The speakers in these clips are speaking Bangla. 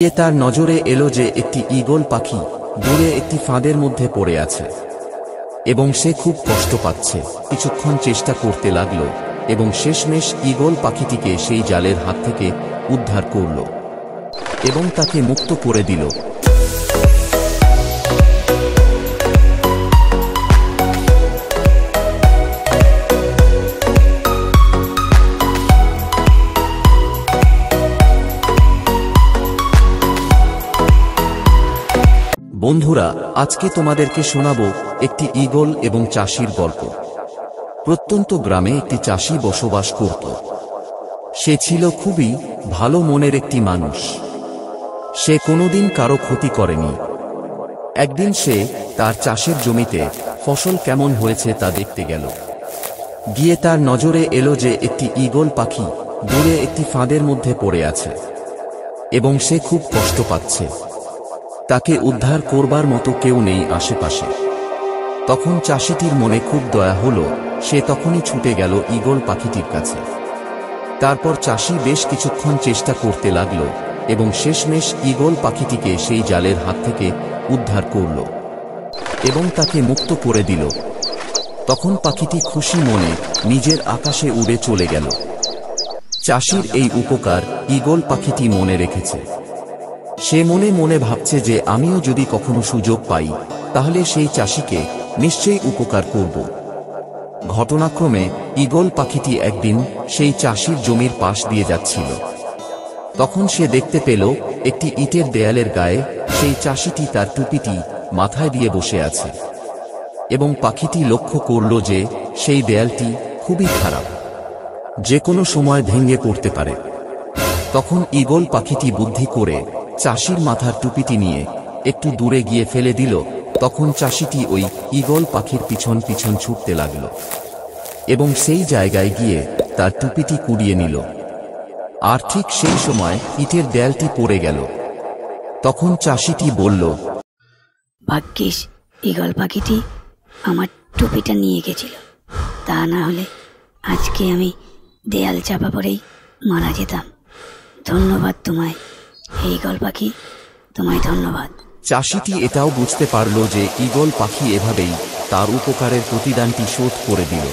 তার নজরে এলো যে একটি ঈগল পাখি দূরে একটি ফাঁদের মধ্যে পড়ে আছে এবং সে খুব কষ্ট পাচ্ছে। কিছুক্ষণ চেষ্টা করতে লাগলো এবং শেষমেশ ঈগল পাখিটিকে সেই জালের হাত থেকে উদ্ধার করল এবং তাকে মুক্ত করে দিল। বন্ধুরা, আজকে তোমাদেরকে শোনাবো একটি ঈগল এবং চাষির গল্প। প্রত্যন্ত গ্রামে একটি চাষি বসবাস করত। সে ছিল খুবই ভালো মনের একটি মানুষ। সে কোনোদিন কারো ক্ষতি করেনি। একদিন সে তার চাষের জমিতে ফসল কেমন হয়েছে তা দেখতে গেল। গিয়ে তার নজরে এলো যে একটি ঈগল পাখি দূরে একটি ফাঁদের মধ্যে পড়ে আছে এবং সে খুব কষ্ট পাচ্ছে। তাকে উদ্ধার করবার মতো কেউ নেই আশেপাশে। তখন চাষিটির মনে খুব দয়া হলো। সে তখনই ছুটে গেল ঈগল পাখিটির কাছে। তারপর চাষি বেশ কিছুক্ষণ চেষ্টা করতে লাগলো এবং শেষমেশ ঈগল পাখিটিকে সেই জালের হাত থেকে উদ্ধার করল এবং তাকে মুক্ত করে দিল। তখন পাখিটি খুশি মনে নিজের আকাশে উড়ে চলে গেল। চাষির এই উপকার ঈগল পাখিটি মনে রেখেছে। সে মনে মনে ভাবছে যে আমিও যদি কখনো সুযোগ পাই তাহলে সেই চাষিকে নিশ্চয়ই উপকার করব। ঘটনাক্রমে ঈগল পাখিটি একদিন সেই চাষির জমির পাশ দিয়ে যাচ্ছিল। তখন সে দেখতে পেল একটি ইটের দেয়ালের গায়ে সেই চাষিটি তার টুপিটি মাথায় দিয়ে বসে আছে এবং পাখিটি লক্ষ্য করল যে সেই দেয়ালটি খুবই খারাপ, যে কোনো সময় ভেঙে পড়তে পারে। তখন ঈগল পাখিটি বুদ্ধি করে চাষির মাথার টুপিটি নিয়ে একটু দূরে গিয়ে ফেলে দিল। তখন চাষিটি ওই ঈগল পাখির পিছন পিছন ছুটতে লাগল এবং সেই জায়গায় গিয়ে তার টুপিটি কুড়িয়ে নিল। আর ঠিক সেই সময় ইটের দেয়ালটি পড়ে গেল। তখন চাষিটি বলল, ভাগ্যিস ঈগল পাখিটি আমার টুপিটা নিয়ে গেছিল, তা না হলে আজকে আমি দেয়াল চাপা পড়েই মারা যেতাম। ধন্যবাদ তোমায় ঈগল পাখি, তোমায় ধন্যবাদ। চাষিটি এটাও বুঝতে পারল যে ঈগল পাখি এভাবেই তার উপকারের প্রতিদানটি শোধ করে দিল।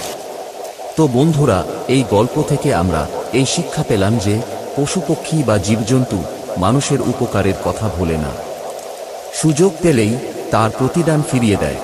তো বন্ধুরা, এই গল্প থেকে আমরা এই শিক্ষা পেলাম যে পশুপক্ষী বা জীবজন্তু মানুষের উপকারের কথা ভোলে না, সুযোগ পেলেই তার প্রতিদান ফিরিয়ে দেয়।